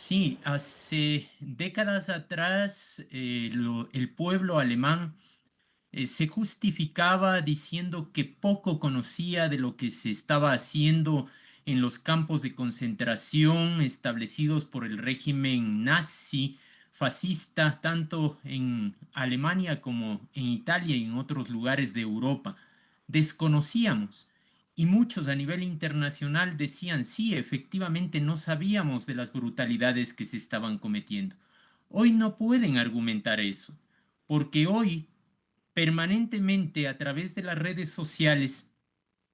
Sí, hace décadas atrás el pueblo alemán se justificaba diciendo que poco conocía de lo que se estaba haciendo en los campos de concentración establecidos por el régimen nazi fascista, tanto en Alemania como en Italia y en otros lugares de Europa. Desconocíamos. Y muchos a nivel internacional decían, sí, efectivamente no sabíamos de las brutalidades que se estaban cometiendo. Hoy no pueden argumentar eso, porque hoy permanentemente a través de las redes sociales,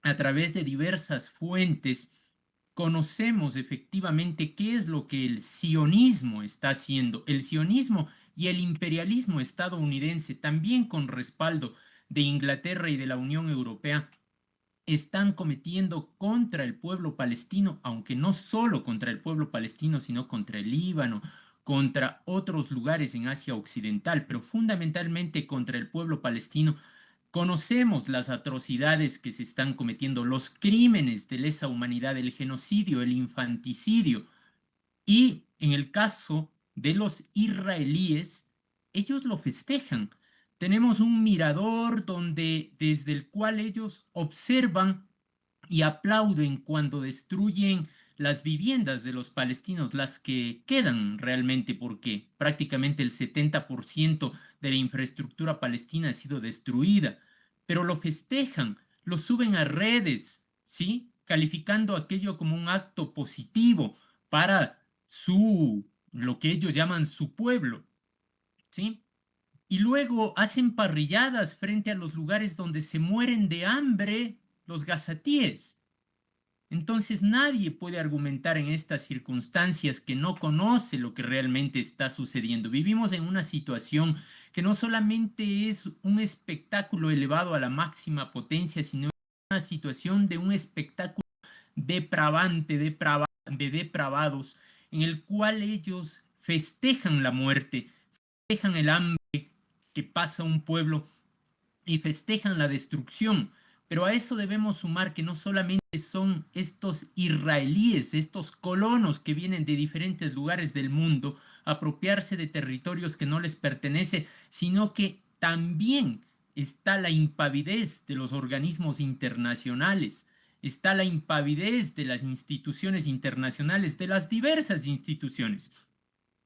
a través de diversas fuentes, conocemos efectivamente qué es lo que el sionismo está haciendo. El sionismo y el imperialismo estadounidense, también con respaldo de Inglaterra y de la Unión Europea, están cometiendo contra el pueblo palestino, aunque no solo contra el pueblo palestino, sino contra el Líbano, contra otros lugares en Asia Occidental, pero fundamentalmente contra el pueblo palestino. Conocemos las atrocidades que se están cometiendo, los crímenes de lesa humanidad, el genocidio, el infanticidio. Y en el caso de los israelíes, ellos lo festejan. Tenemos un mirador donde desde el cual ellos observan y aplauden cuando destruyen las viviendas de los palestinos, las que quedan realmente, porque prácticamente el 70% de la infraestructura palestina ha sido destruida, pero lo festejan, lo suben a redes, ¿sí? Calificando aquello como un acto positivo para lo que ellos llaman su pueblo, ¿sí? Y luego hacen parrilladas frente a los lugares donde se mueren de hambre los gazatíes. Entonces nadie puede argumentar en estas circunstancias que no conoce lo que realmente está sucediendo. Vivimos en una situación que no solamente es un espectáculo elevado a la máxima potencia, sino una situación de un espectáculo depravante, de depravados, en el cual ellos festejan la muerte, festejan el hambre que pasa un pueblo y festejan la destrucción. Pero a eso debemos sumar que no solamente son estos israelíes, estos colonos que vienen de diferentes lugares del mundo a apropiarse de territorios que no les pertenece, sino que también está la impavidez de los organismos internacionales, está la impavidez de las instituciones internacionales, de las diversas instituciones.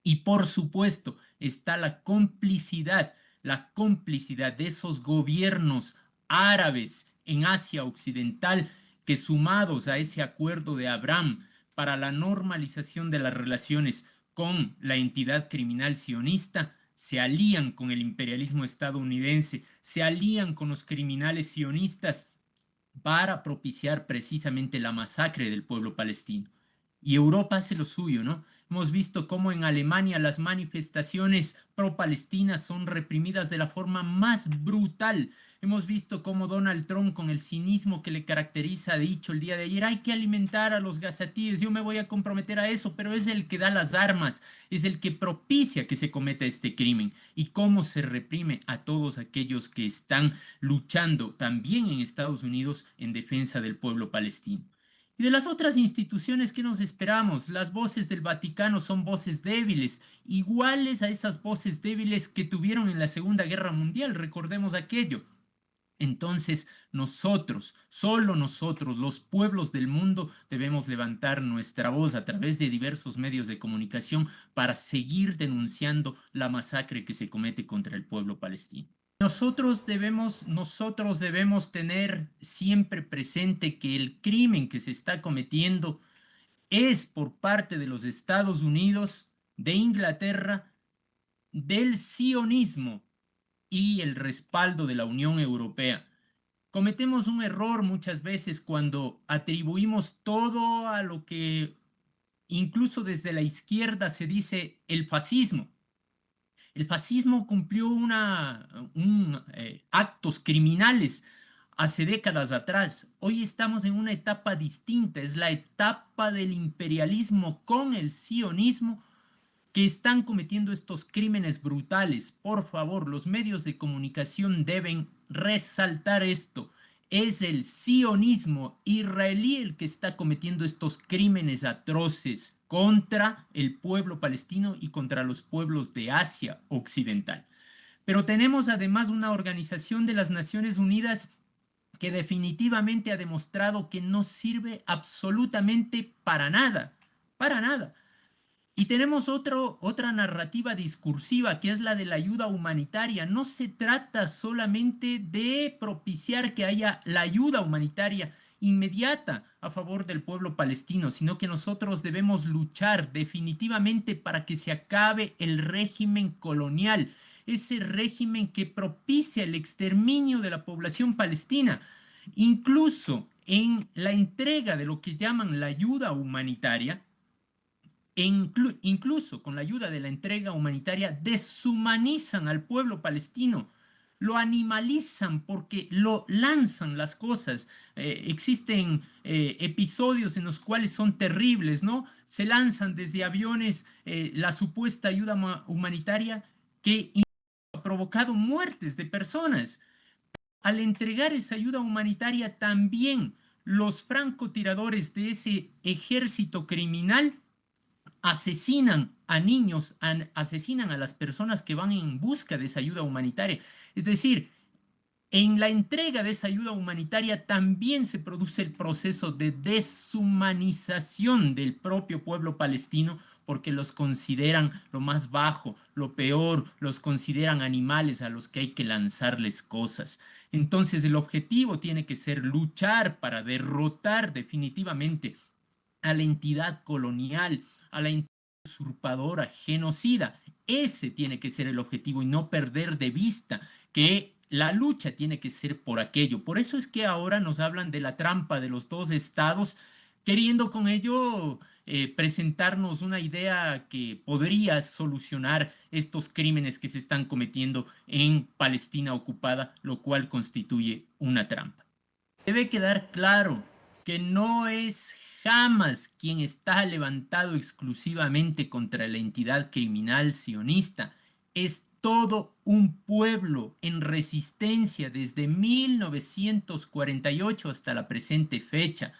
Y por supuesto está la complicidad de esos gobiernos árabes en Asia Occidental que sumados a ese acuerdo de Abraham para la normalización de las relaciones con la entidad criminal sionista, se alían con el imperialismo estadounidense, se alían con los criminales sionistas para propiciar precisamente la masacre del pueblo palestino. Y Europa hace lo suyo, ¿no? Hemos visto cómo en Alemania las manifestaciones pro-palestinas son reprimidas de la forma más brutal. Hemos visto cómo Donald Trump, con el cinismo que le caracteriza, ha dicho el día de ayer, hay que alimentar a los gazatíes, yo me voy a comprometer a eso, pero es el que da las armas, es el que propicia que se cometa este crimen. Y cómo se reprime a todos aquellos que están luchando también en Estados Unidos en defensa del pueblo palestino. Y de las otras instituciones, ¿qué nos esperamos? Las voces del Vaticano son voces débiles, iguales a esas voces débiles que tuvieron en la Segunda Guerra Mundial, recordemos aquello. Entonces, nosotros, solo nosotros, los pueblos del mundo, debemos levantar nuestra voz a través de diversos medios de comunicación para seguir denunciando la masacre que se comete contra el pueblo palestino. Nosotros debemos tener siempre presente que el crimen que se está cometiendo es por parte de los Estados Unidos, de Inglaterra, del sionismo y el respaldo de la Unión Europea. Cometemos un error muchas veces cuando atribuimos todo a lo que incluso desde la izquierda se dice el fascismo. El fascismo cumplió actos criminales hace décadas atrás. Hoy estamos en una etapa distinta, es la etapa del imperialismo con el sionismo que están cometiendo estos crímenes brutales. Por favor, los medios de comunicación deben resaltar esto. Es el sionismo israelí el que está cometiendo estos crímenes atroces contra el pueblo palestino y contra los pueblos de Asia Occidental. Pero tenemos además una organización de las Naciones Unidas que definitivamente ha demostrado que no sirve absolutamente para nada. Y tenemos otra narrativa discursiva que es la de la ayuda humanitaria. No se trata solamente de propiciar que haya la ayuda humanitaria inmediata a favor del pueblo palestino, sino que nosotros debemos luchar definitivamente para que se acabe el régimen colonial, ese régimen que propicia el exterminio de la población palestina. Incluso en la entrega de lo que llaman la ayuda humanitaria, incluso con la ayuda de la entrega humanitaria, deshumanizan al pueblo palestino, lo animalizan porque lo lanzan las cosas. Existen episodios en los cuales son terribles, ¿no? Se lanzan desde aviones la supuesta ayuda humanitaria que ha provocado muertes de personas. Al entregar esa ayuda humanitaria, también los francotiradores de ese ejército criminal asesinan a niños, asesinan a las personas que van en busca de esa ayuda humanitaria. Es decir, en la entrega de esa ayuda humanitaria también se produce el proceso de deshumanización del propio pueblo palestino porque los consideran lo más bajo, lo peor, los consideran animales a los que hay que lanzarles cosas. Entonces el objetivo tiene que ser luchar para derrotar definitivamente a la entidad colonial, a la entidad usurpadora, genocida. Ese tiene que ser el objetivo y no perder de vista que la lucha tiene que ser por aquello. Por eso es que ahora nos hablan de la trampa de los dos estados, queriendo con ello presentarnos una idea que podría solucionar estos crímenes que se están cometiendo en Palestina ocupada, lo cual constituye una trampa. Debe quedar claro que no es Hamas quien está levantado exclusivamente contra la entidad criminal sionista, es todo un pueblo en resistencia desde 1948 hasta la presente fecha.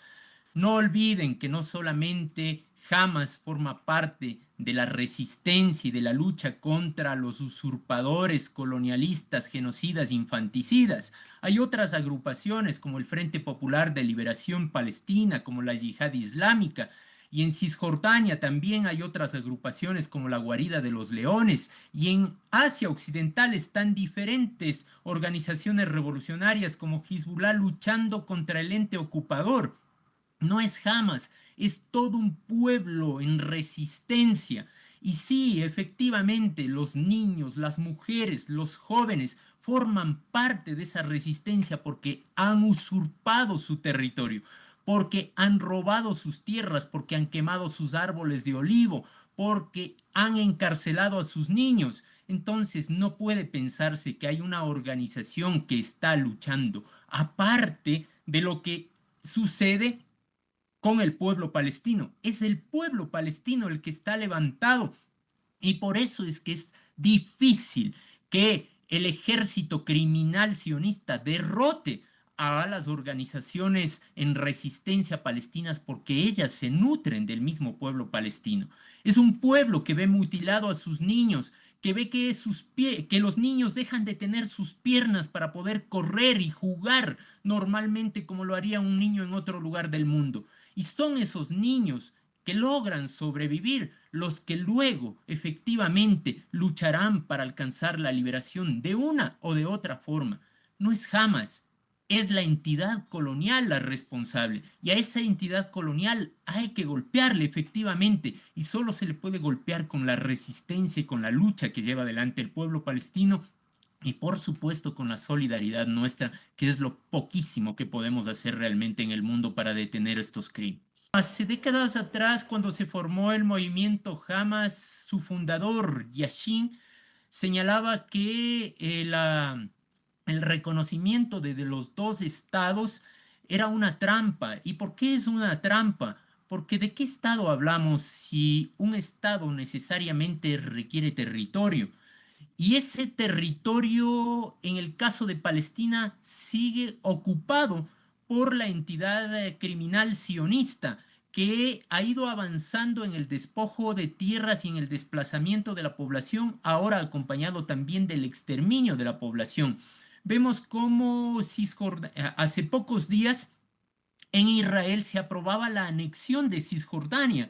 No olviden que no solamente Hamas forma parte de la resistencia y de la lucha contra los usurpadores, colonialistas, genocidas, infanticidas. Hay otras agrupaciones como el Frente Popular de Liberación Palestina, como la Yihad Islámica. Y en Cisjordania también hay otras agrupaciones como la Guarida de los Leones. Y en Asia Occidental están diferentes organizaciones revolucionarias como Hezbollah luchando contra el ente ocupador. No es Hamas, es todo un pueblo en resistencia. Y sí, efectivamente, los niños, las mujeres, los jóvenes forman parte de esa resistencia porque han usurpado su territorio, porque han robado sus tierras, porque han quemado sus árboles de olivo, porque han encarcelado a sus niños. Entonces no puede pensarse que hay una organización que está luchando aparte de lo que sucede con el pueblo palestino. Es el pueblo palestino el que está levantado y por eso es que es difícil que el ejército criminal sionista derrote a las organizaciones en resistencia palestinas porque ellas se nutren del mismo pueblo palestino. Es un pueblo que ve mutilado a sus niños, que ve que los niños dejan de tener sus piernas para poder correr y jugar normalmente como lo haría un niño en otro lugar del mundo. Y son esos niños que logran sobrevivir los que luego efectivamente lucharán para alcanzar la liberación de una o de otra forma. No es jamás, es la entidad colonial la responsable y a esa entidad colonial hay que golpearle efectivamente y solo se le puede golpear con la resistencia y con la lucha que lleva adelante el pueblo palestino y por supuesto con la solidaridad nuestra, que es lo poquísimo que podemos hacer realmente en el mundo para detener estos crímenes. Hace décadas atrás, cuando se formó el movimiento Hamas, su fundador, Yashin, señalaba que el reconocimiento de los dos estados era una trampa. ¿Y por qué es una trampa? Porque ¿de qué estado hablamos si un estado necesariamente requiere territorio? Y ese territorio, en el caso de Palestina, sigue ocupado por la entidad criminal sionista, que ha ido avanzando en el despojo de tierras y en el desplazamiento de la población, ahora acompañado también del exterminio de la población. Vemos cómo hace pocos días en Israel se aprobaba la anexión de Cisjordania.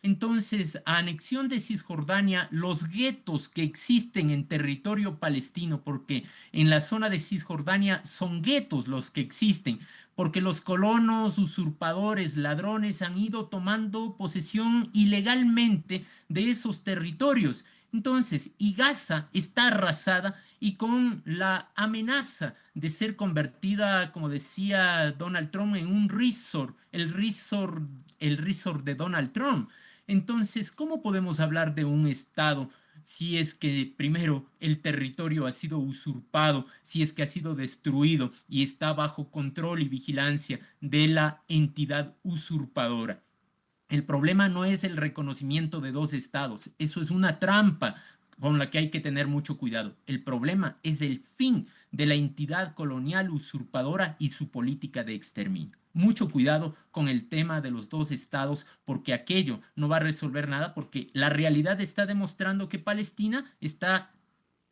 Entonces, a anexión de Cisjordania, los guetos que existen en territorio palestino, porque en la zona de Cisjordania son guetos los que existen, porque los colonos, usurpadores, ladrones han ido tomando posesión ilegalmente de esos territorios. Entonces, y Gaza está arrasada y con la amenaza de ser convertida, como decía Donald Trump, en un resort, el resort de Donald Trump. Entonces, ¿cómo podemos hablar de un Estado si es que primero el territorio ha sido usurpado, si es que ha sido destruido y está bajo control y vigilancia de la entidad usurpadora? El problema no es el reconocimiento de dos estados, eso es una trampa con la que hay que tener mucho cuidado. El problema es el fin de la entidad colonial usurpadora y su política de exterminio. Mucho cuidado con el tema de los dos estados, porque aquello no va a resolver nada, porque la realidad está demostrando que Palestina está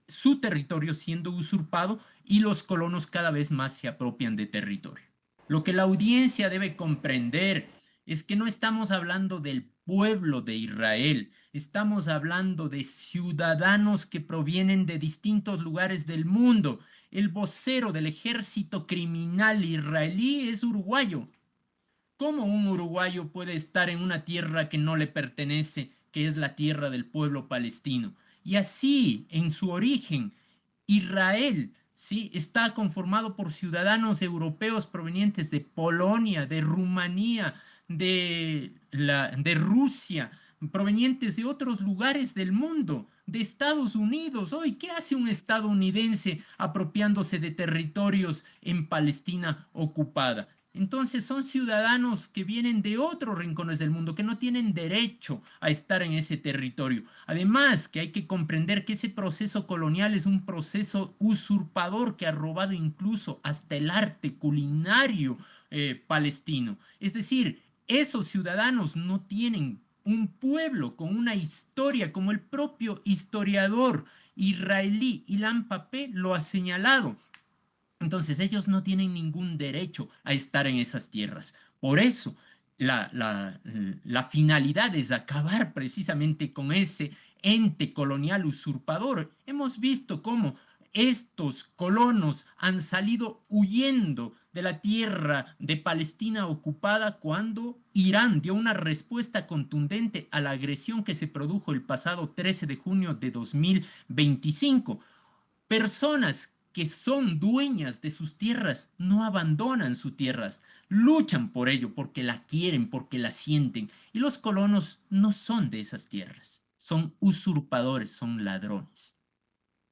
su territorio siendo usurpado y los colonos cada vez más se apropian de territorio. Lo que la audiencia debe comprender es que no estamos hablando del pueblo de Israel, estamos hablando de ciudadanos que provienen de distintos lugares del mundo. El vocero del ejército criminal israelí es uruguayo. ¿Cómo un uruguayo puede estar en una tierra que no le pertenece, que es la tierra del pueblo palestino? Y así, en su origen, Israel, ¿sí? Está conformado por ciudadanos europeos provenientes de Polonia, de Rumanía, de Rusia, provenientes de otros lugares del mundo, de Estados Unidos. Hoy, ¿qué hace un estadounidense apropiándose de territorios en Palestina ocupada? Entonces son ciudadanos que vienen de otros rincones del mundo, que no tienen derecho a estar en ese territorio. Además, que hay que comprender que ese proceso colonial es un proceso usurpador que ha robado incluso hasta el arte culinario palestino. Es decir, esos ciudadanos no tienen un pueblo con una historia como el propio historiador israelí Ilan Pappé lo ha señalado. Entonces ellos no tienen ningún derecho a estar en esas tierras. Por eso la finalidad es acabar precisamente con ese ente colonial usurpador. Hemos visto cómo estos colonos han salido huyendo de la tierra de Palestina ocupada cuando Irán dio una respuesta contundente a la agresión que se produjo el pasado 13 de junio de 2025. Personas que son dueñas de sus tierras no abandonan sus tierras, luchan por ello, porque la quieren, porque la sienten. Y los colonos no son de esas tierras, son usurpadores, son ladrones.